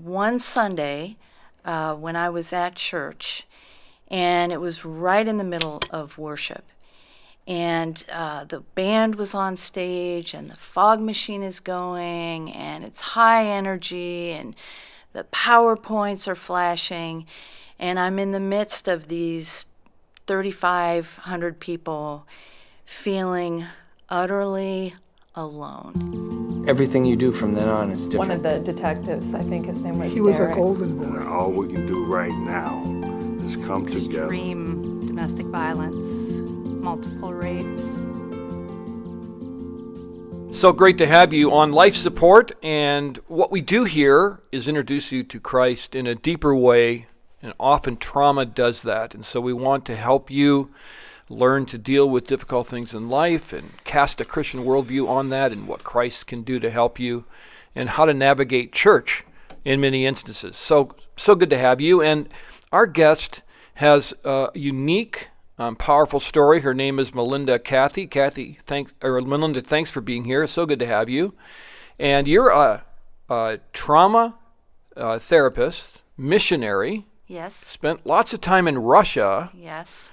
one Sunday when I was at church, and it was right in the middle of worship. And the band was on stage, and the fog machine is going, and it's high energy, and the PowerPoints are flashing, and I'm in the midst of these 3,500 people feeling utterly alone. Everything you do from then on is different. One of the detectives, I think his name was He was a Derek. golden boy. All we can do right now is come together. Extreme domestic violence, multiple rapes. So great to have you on life support, and what we do here is introduce you to Christ in a deeper way, and often trauma does that, and so we want to help you learn to deal with difficult things in life and cast a Christian worldview on that and what Christ can do to help you and how to navigate church in many instances. So good to have you, and our guest has a unique powerful story. Her name is Melinda Cathey. Melinda, thanks for being here. So good to have you. And you're a trauma therapist, missionary. Yes. Spent lots of time in Russia. Yes.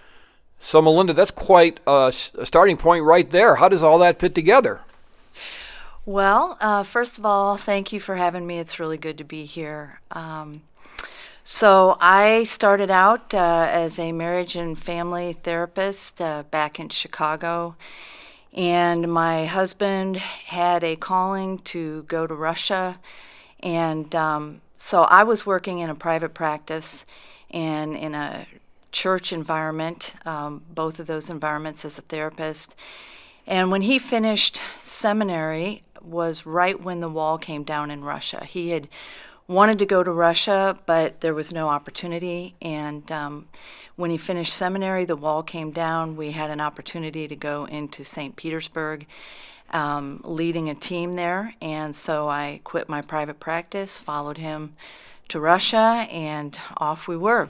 So, Melinda, that's quite a starting point right there. How does all that fit together? Well, first of all, thank you for having me. It's really good to be here. So I started out as a marriage and family therapist back in Chicago, and my husband had a calling to go to Russia, and so I was working in a private practice and in a church environment, both of those environments as a therapist. And when he finished seminary was right when the wall came down in Russia. He had wanted to go to Russia, but there was no opportunity. And when he finished seminary, the wall came down. We had an opportunity to go into St. Petersburg, leading a team there. And so I quit my private practice, followed him to Russia, and off we were.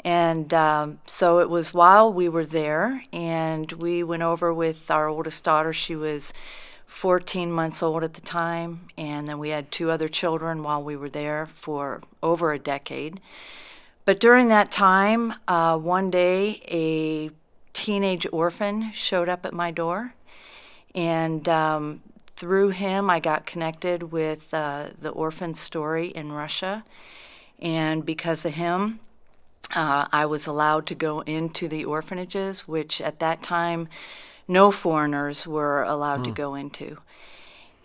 And so it was while we were there, and we went over with our oldest daughter. She was 14 months old at the time, and then we had two other children while we were there for over a decade. But during that time, one day a teenage orphan showed up at my door, and through him I got connected with the orphan story in Russia, and because of him I was allowed to go into the orphanages, which at that time no foreigners were allowed to go into.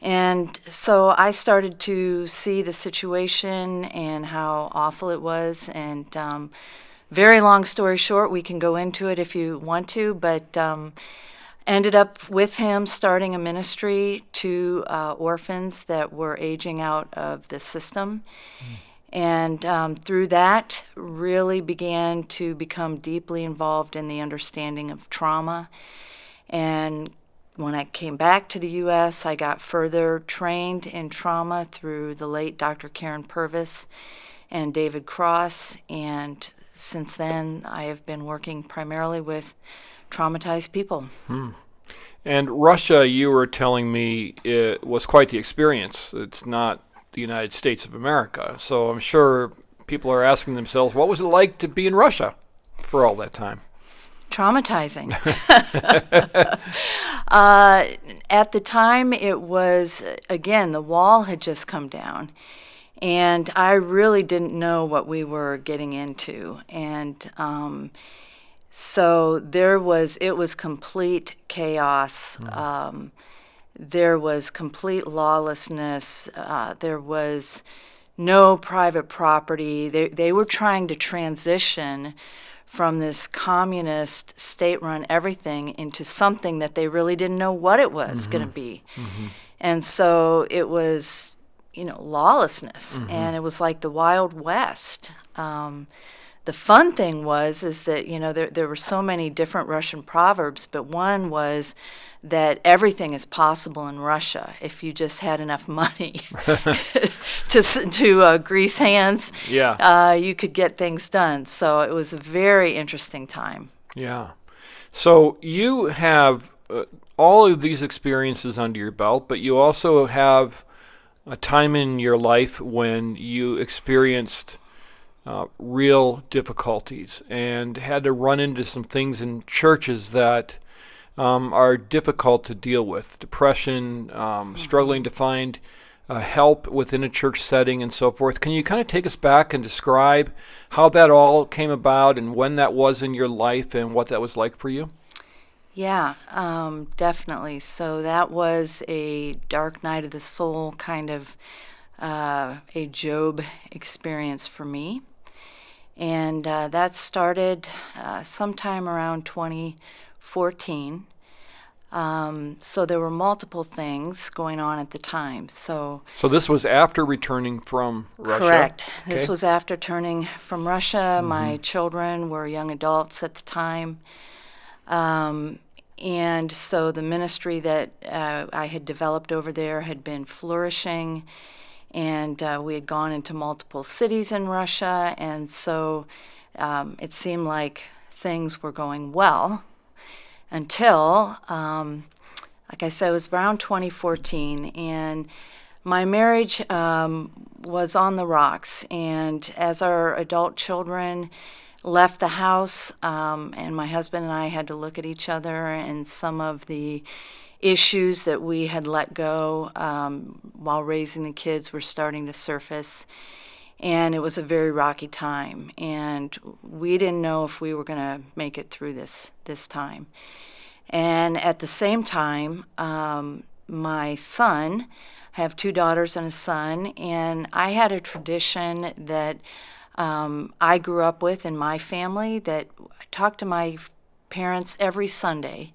And so I started to see the situation and how awful it was. And very long story short, we can go into it if you want to, but ended up with him starting a ministry to orphans that were aging out of the system. And through that, really began to become deeply involved in the understanding of trauma. And when I came back to the U.S., I got further trained in trauma through the late Dr. Karen Purvis and David Cross. And since then, I have been working primarily with traumatized people. And Russia, you were telling me, it was quite the experience. It's not the United States of America. So I'm sure people are asking themselves, what was it like to be in Russia for all that time? Traumatizing. At the time, it was, again, the wall had just come down, and I really didn't know what we were getting into. And so it was complete chaos. There was complete lawlessness. There was no private property. They were trying to transition from this communist state-run everything into something that they really didn't know what it was going to be. And so it was, lawlessness, and it was like the Wild West. The fun thing is that, there were so many different Russian proverbs, but one was that everything is possible in Russia if you just had enough money to grease hands. Yeah. You could get things done. So it was a very interesting time. Yeah. So you have all of these experiences under your belt, but you also have a time in your life when you experienced real difficulties and had to run into some things in churches that are difficult to deal with. Depression, struggling to find help within a church setting and so forth. Can you kind of take us back and describe how that all came about and when that was in your life and what that was like for you? Yeah, definitely. So that was a dark night of the soul, kind of a Job experience for me. And that started sometime around 2014. So there were multiple things going on at the time. So this was after returning from Russia? correct. Okay. This was after turning from Russia. My children were young adults at the time. And so the ministry that I had developed over there had been flourishing, and we had gone into multiple cities in Russia, and so it seemed like things were going well until, like I said, it was around 2014, and my marriage was on the rocks, and as our adult children left the house, and my husband and I had to look at each other and some of the issues that we had let go while raising the kids were starting to surface. And it was a very rocky time, and we didn't know if we were going to make it through this time. And at the same time, my son, I have 2 daughters and a son, and I had a tradition that I grew up with in my family, that I talked to my parents every Sunday.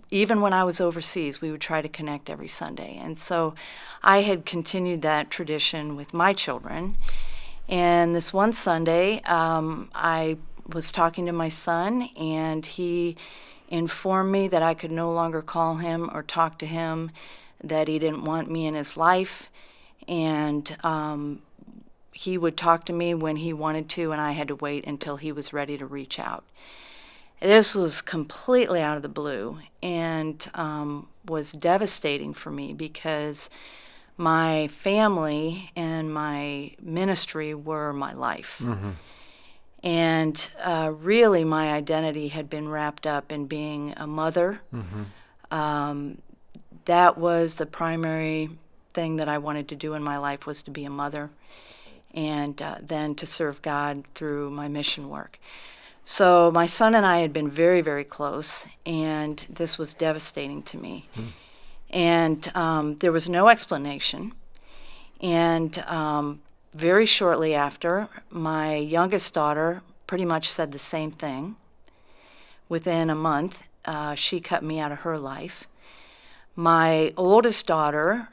Even when I was overseas, we would try to connect every Sunday. And so I had continued that tradition with my children. And this one Sunday, I was talking to my son, and he informed me that I could no longer call him or talk to him, that he didn't want me in his life, and he would talk to me when he wanted to, and I had to wait until he was ready to reach out. This was completely out of the blue, and was devastating for me because my family and my ministry were my life. Mm-hmm. And really my identity had been wrapped up in being a mother. Mm-hmm. That was the primary thing that I wanted to do in my life, was to be a mother, and then to serve God through my mission work. So my son and I had been very, very close, and this was devastating to me. And there was no explanation. And very shortly after, my youngest daughter pretty much said the same thing. Within a month, she cut me out of her life. My oldest daughter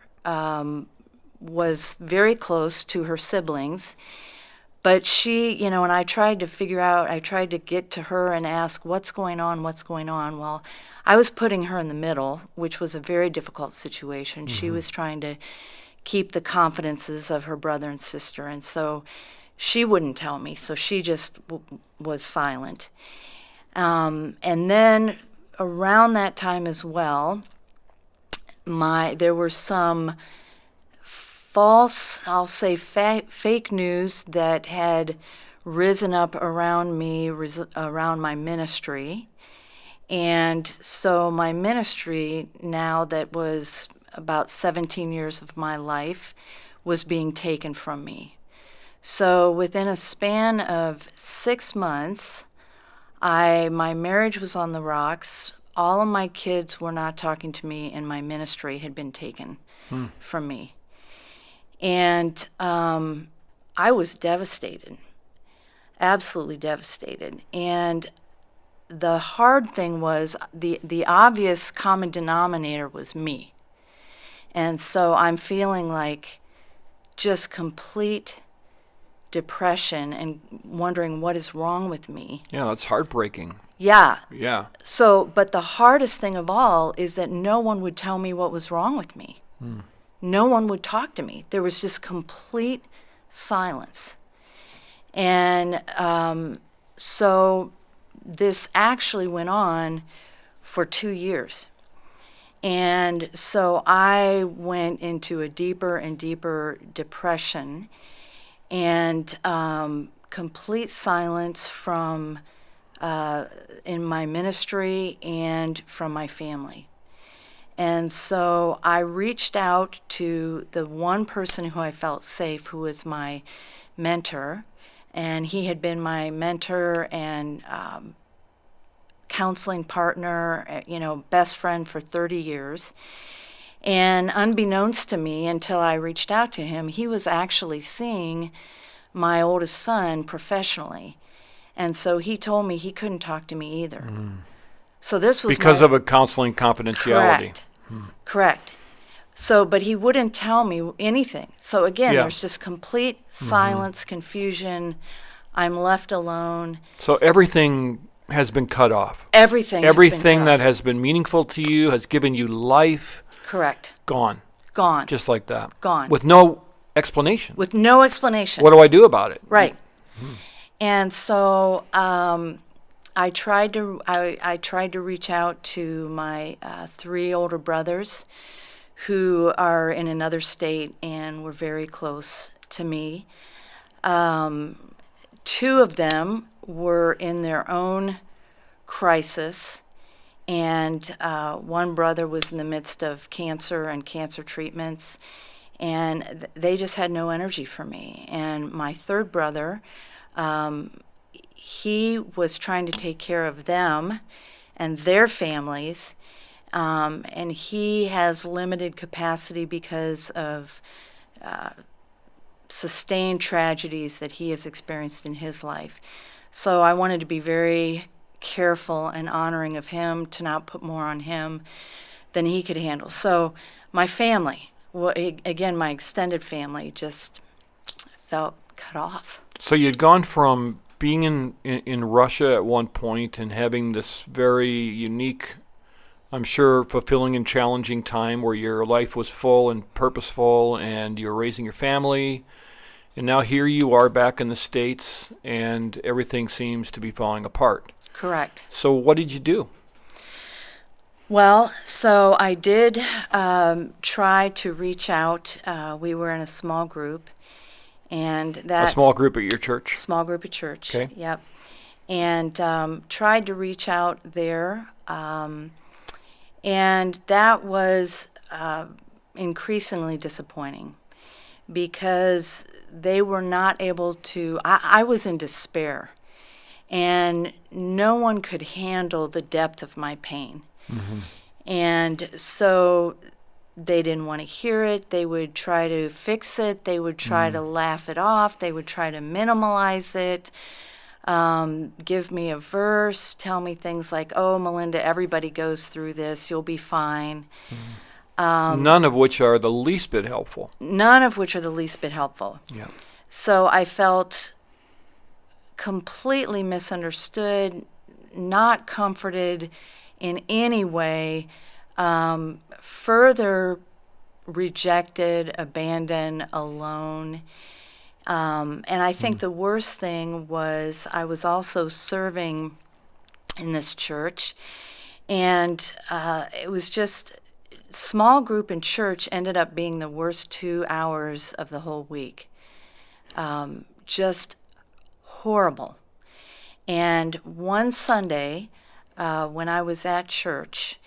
was very close to her siblings, but she, and I tried to get to her and ask, what's going on? Well, I was putting her in the middle, which was a very difficult situation. Mm-hmm. She was trying to keep the confidences of her brother and sister, and so she wouldn't tell me, so she just was silent. And then around that time as well, there were some false, I'll say fake news that had risen up around me, around my ministry. And so my ministry, now that was about 17 years of my life, was being taken from me. So within a span of 6 months, my marriage was on the rocks. All of my kids were not talking to me, and my ministry had been taken from me. And I was devastated, absolutely devastated. And the hard thing was the obvious common denominator was me. And so I'm feeling like just complete depression and wondering what is wrong with me. Yeah, that's heartbreaking. Yeah. Yeah. So, but the hardest thing of all is that no one would tell me what was wrong with me. No one would talk to me. There was just complete silence. And so this actually went on for 2 years. And so I went into a deeper and deeper depression and complete silence from in my ministry and from my family. And so I reached out to the one person who I felt safe, who was my mentor, and he had been my mentor and counseling partner, best friend for 30 years. And unbeknownst to me, until I reached out to him, he was actually seeing my oldest son professionally. And so he told me he couldn't talk to me either. So this was Because of a counseling confidentiality. Correct. So, but he wouldn't tell me anything. So again, Yeah. there's just complete silence, confusion. I'm left alone. So everything has been cut off. Everything Everything that has has been meaningful to you, has given you life, correct. gone. Gone. Just like that. Gone. With no explanation. With no explanation. What do I do about it? Right. And so I tried to reach out to my 3 older brothers who are in another state and were very close to me. 2 of them were in their own crisis, and one brother was in the midst of cancer and cancer treatments, and they just had no energy for me. And my 3rd brother, he was trying to take care of them and their families, and he has limited capacity because of sustained tragedies that he has experienced in his life. So I wanted to be very careful and honoring of him, to not put more on him than he could handle. So my family, again, my extended family, just felt cut off. So you'd gone from being in Russia at one point and having this very unique, I'm sure, fulfilling and challenging time where your life was full and purposeful and you were raising your family. And now here you are back in the States and everything seems to be falling apart. Correct. So what did you do? Well, so I did try to reach out. We were in a small group, and A small group at your church? small group at church. Okay. Yep. And tried to reach out there, and that was increasingly disappointing because they were not able to. I was in despair, and no one could handle the depth of my pain. And so they didn't want to hear it. They would try to fix it. They would try to laugh it off. They would try to minimalize it, give me a verse, tell me things like, oh, Melinda, everybody goes through this. You'll be fine. None of which are the least bit helpful. None of which are the least bit helpful. Yeah. So I felt completely misunderstood, not comforted in any way, further rejected, abandoned, alone. And I think the worst thing was I was also serving in this church, and it was just small group in church ended up being the worst 2 hours of the whole week. Just horrible. And one Sunday, when I was at church,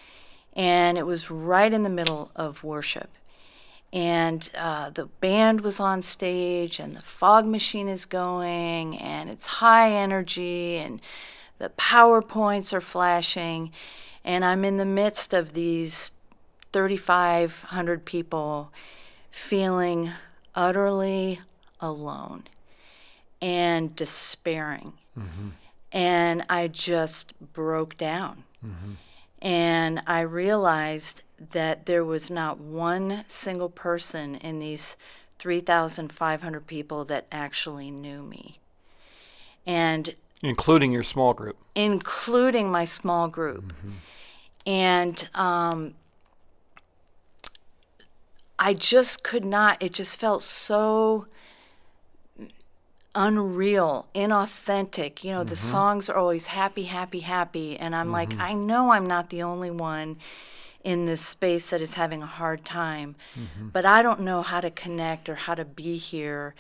and it was right in the middle of worship, and the band was on stage, and the fog machine is going, and it's high energy, and the PowerPoints are flashing, and I'm in the midst of these 3,500 people feeling utterly alone and despairing. And I just broke down. And I realized that there was not one single person in these 3,500 people that actually knew me. And Including your small group. including my small group. And I just could not, it just felt so unreal, inauthentic. The songs are always happy, happy, happy. And I'm like, I know I'm not the only one in this space that is having a hard time, but I don't know how to connect or how to be here.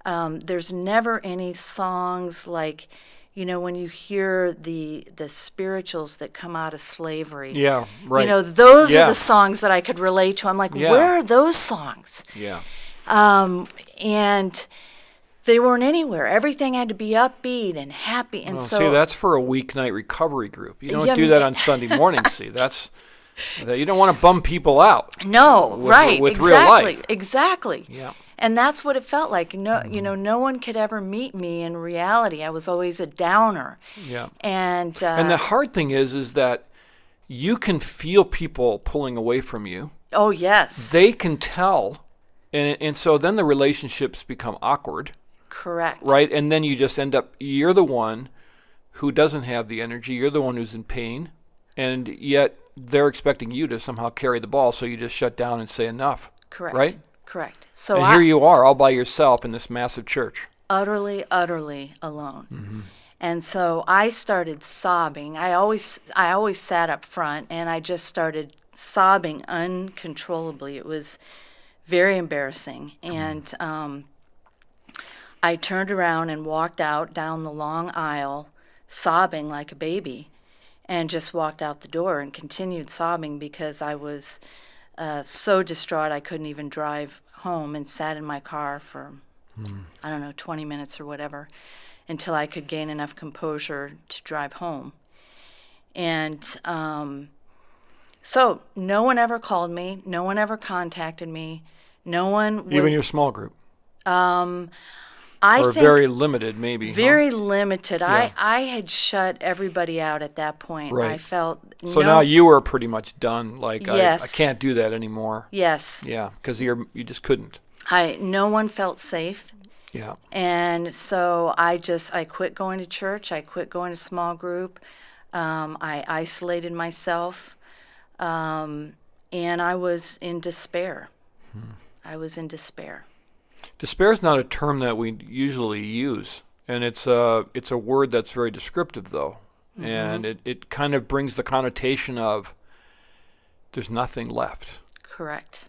There's never any songs like, when you hear the spirituals that come out of slavery. Yeah, right. Those Yeah. are the songs that I could relate to. I'm like, Yeah. where are those songs? Yeah. And they weren't anywhere. Everything had to be upbeat and happy. And Well, so see, that's for a weeknight recovery group. You don't Yeah, do that on Sunday morning. See, you don't want to bum people out. no, with- right, with exactly, real life. exactly. Yeah. And that's what it felt like. No one could ever meet me in reality. I was always a downer. Yeah. And And the hard thing is that you can feel people pulling away from you. oh yes, They can tell, and so then the relationships become awkward, correct. right? And then you just end up, you're the one who doesn't have the energy. You're the one who's in pain, and yet they're expecting you to somehow carry the ball. So you just shut down and say enough. Correct. Right? Correct. So And here you are, all by yourself in this massive church. utterly alone. And so I started sobbing. I always sat up front, and I just started sobbing uncontrollably. It was very embarrassing. And I turned around and walked out down the long aisle, sobbing like a baby, and just walked out the door and continued sobbing because I was so distraught I couldn't even drive home, and sat in my car for, 20 minutes or whatever, until I could gain enough composure to drive home. And so no one ever called me. No one ever contacted me. No one was... Even your small group. I Or think very limited, maybe. very limited. Yeah. I had shut everybody out at that point. Right. I felt So now you were pretty much done. Like, I Yes. can't do that anymore. Yes. Yeah, because you just couldn't. No one felt safe. Yeah. And so I quit going to church. I quit going to small group. I isolated myself. And I was in despair. I was in despair. Despair is not a term that we usually use, and it's a word that's very descriptive, though, and it kind of brings the connotation of there's nothing left, Correct.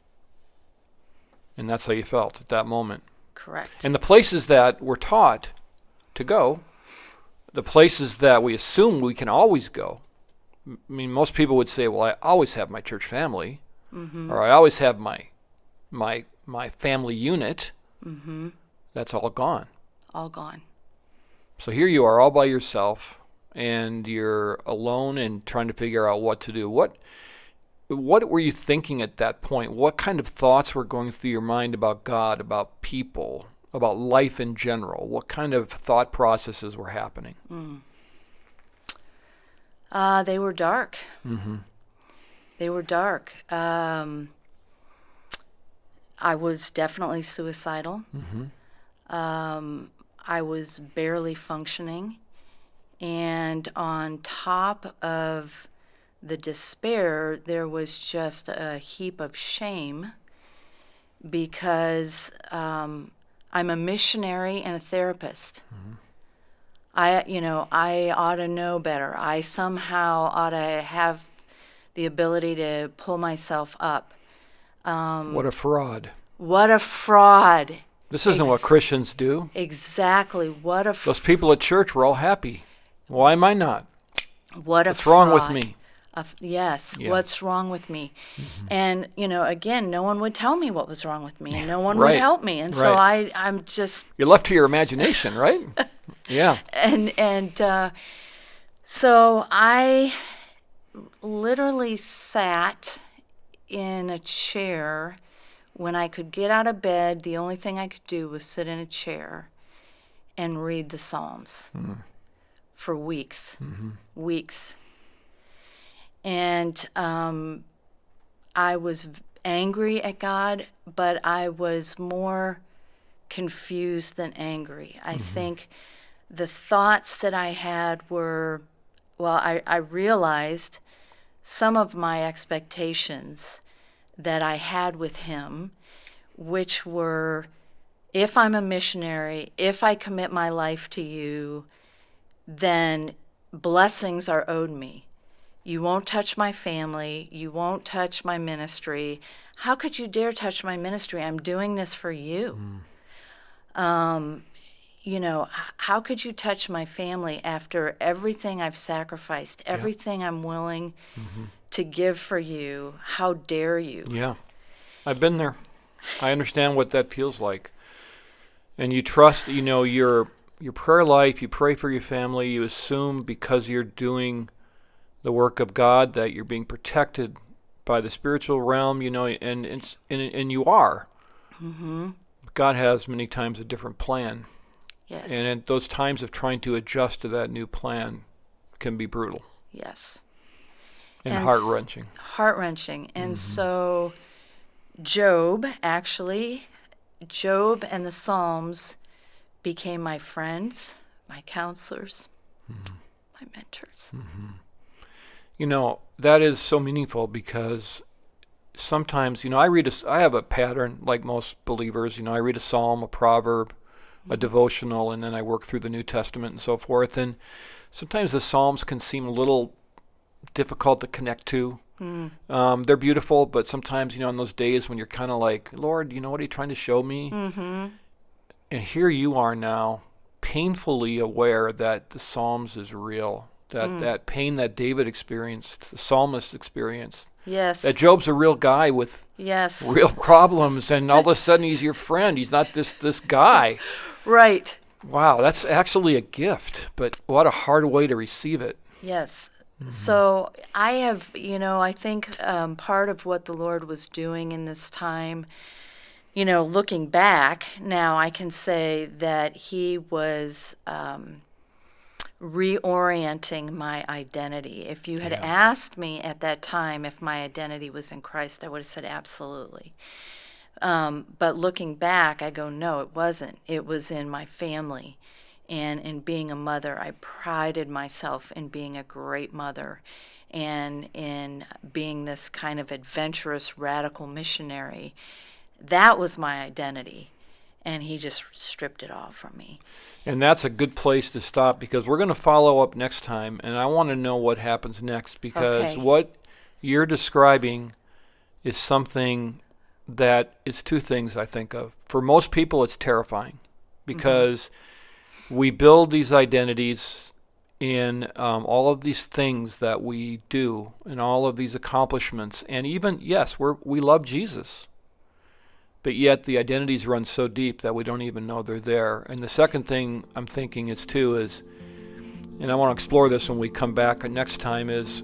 and that's how you felt at that moment. Correct. And the places that we're taught to go, the places that we assume we can always go. I mean, most people would say, "Well, I always have my church family, or I always have my family unit." That's all gone. All gone. So here you are all by yourself, and you're alone and trying to figure out what to do. What were you thinking at that point? What kind of thoughts were going through your mind about God, about people, about life in general? What kind of thought processes were happening? They were dark. They were dark. I was definitely suicidal. I was barely functioning. And on top of the despair, there was just a heap of shame because I'm a missionary and a therapist. I ought to know better. I somehow ought to have the ability to pull myself up. What a fraud. What a fraud. This isn't what Christians do. Exactly. What a Those people at church were all happy. Why am I not? what a What's wrong with fraud. me? Yes, Yeah. what's wrong with me? And, again, no one would tell me what was wrong with me, and no one Right. would help me. And so Right. I'm just, You're left to your imagination, right? Yeah. so I literally sat in a chair. When I could get out of bed, the only thing I could do was sit in a chair and read the Psalms for weeks. Weeks. And I was angry at God, but I was more confused than angry. I think the thoughts that I had were, I realized some of my expectations that I had with him, which were, if I'm a missionary, if I commit my life to you, then blessings are owed me. You won't touch my family. You won't touch my ministry. How could you dare touch my ministry? I'm doing this for you. You know, how could you touch my family after everything I've sacrificed, everything I'm willing to give for you? How dare you? Yeah. I've been there. I understand what that feels like. And you trust, you know, your prayer life, you pray for your family, you assume because you're doing the work of God that you're being protected by the spiritual realm, you know, and you are. God has many times a different plan. Yes. And at those times of trying to adjust to that new plan can be brutal. Yes. And heart-wrenching. Heart-wrenching. And so Job and the Psalms became my friends, my counselors, my mentors. You know, that is so meaningful because sometimes, you know, I have a pattern like most believers. You know, I read a psalm, a proverb, a devotional, and then I work through the New Testament and so forth. And sometimes the Psalms can seem a little difficult to connect to. They're beautiful, but sometimes, you know, in those days when you're kind of like, Lord, you know, what are you trying to show me? And here you are now, painfully aware that the Psalms is real, that pain that David experienced, the psalmist experienced. Yes. That Job's a real guy with real problems, and all of a sudden he's your friend. He's not this guy. Right. Wow, that's actually a gift, but what a hard way to receive it. Yes. So I have, you know, I think part of what the Lord was doing in this time, you know, looking back now, I can say that he was reorienting my identity. If you had asked me at that time if my identity was in Christ, I would have said absolutely. But looking back, I go, no, it wasn't. It was in my family. And in being a mother, I prided myself in being a great mother and in being this kind of adventurous, radical missionary. That was my identity. And he just stripped it off from me. And that's a good place to stop because we're going to follow up next time, and I want to know what happens next because what you're describing is something that is two things I think of. For most people, it's terrifying because we build these identities in all of these things that we do and all of these accomplishments. And even, yes, we love Jesus. But yet the identities run so deep that we don't even know they're there. And the second thing I'm thinking is, and I want to explore this when we come back next time, is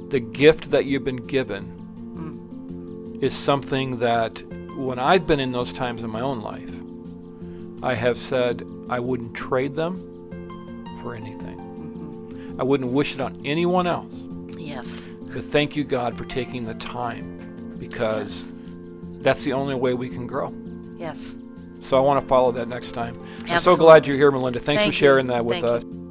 the gift that you've been given is something that when I've been in those times in my own life, I have said I wouldn't trade them for anything. I wouldn't wish it on anyone else. Yes. But thank you, God, for taking the time because that's the only way we can grow. Yes. So I want to follow that next time. Absolutely. I'm so glad you're here, Melinda. Thanks for Thank sharing you. that with Thank us. you.